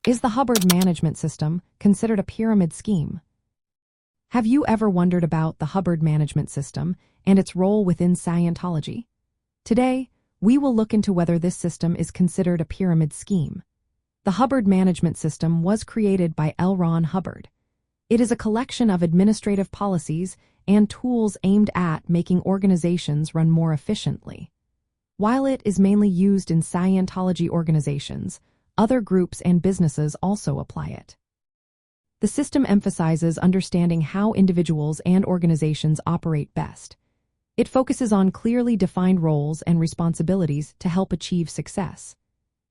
Is the Hubbard Management System considered a pyramid scheme? Have you ever wondered about the Hubbard Management System and its role within Scientology? Today, we will look into whether this system is considered a pyramid scheme. The Hubbard Management System was created by Lron Hubbard. It is a collection of administrative policies and tools aimed at making organizations run more efficiently. While it is mainly used in Scientology organizations, other groups and businesses also apply it. The system emphasizes understanding how individuals and organizations operate best. It focuses on clearly defined roles and responsibilities to help achieve success.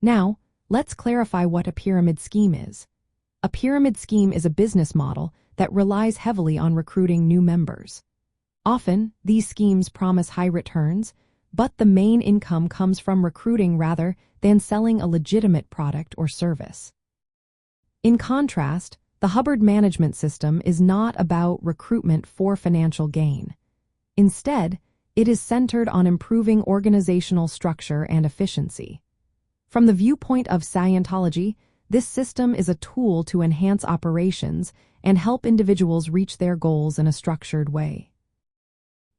Now, let's clarify what a pyramid scheme is. A pyramid scheme is a business model that relies heavily on recruiting new members. Often, these schemes promise high returns, but the main income comes from recruiting rather than selling a legitimate product or service. In contrast, the Hubbard Management System is not about recruitment for financial gain. Instead, it is centered on improving organizational structure and efficiency. From the viewpoint of Scientology, this system is a tool to enhance operations and help individuals reach their goals in a structured way.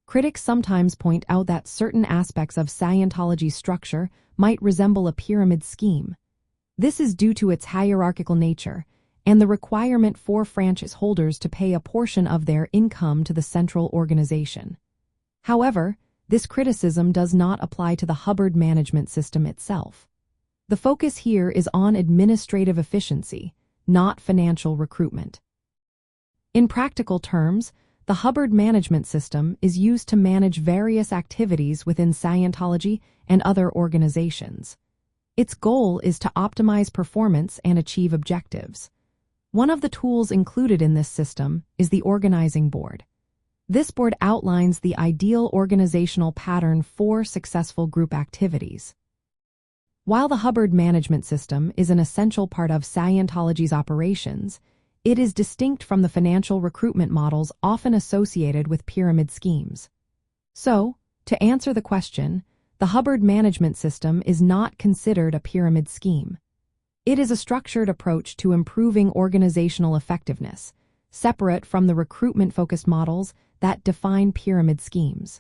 Critics sometimes point out that certain aspects of Scientology's structure might resemble a pyramid scheme. This is due to its hierarchical nature and the requirement for franchise holders to pay a portion of their income to the central organization. However, this criticism does not apply to the Hubbard Management System itself. The focus here is on administrative efficiency, not financial recruitment. In practical terms, the Hubbard Management System is used to manage various activities within Scientology and other organizations. Its goal is to optimize performance and achieve objectives. One of the tools included in this system is the organizing board. This board outlines the ideal organizational pattern for successful group activities. While the Hubbard Management System is an essential part of Scientology's operations, it is distinct from the financial recruitment models often associated with pyramid schemes. So, to answer the question, the Hubbard Management System is not considered a pyramid scheme. It is a structured approach to improving organizational effectiveness, separate from the recruitment-focused models that define pyramid schemes.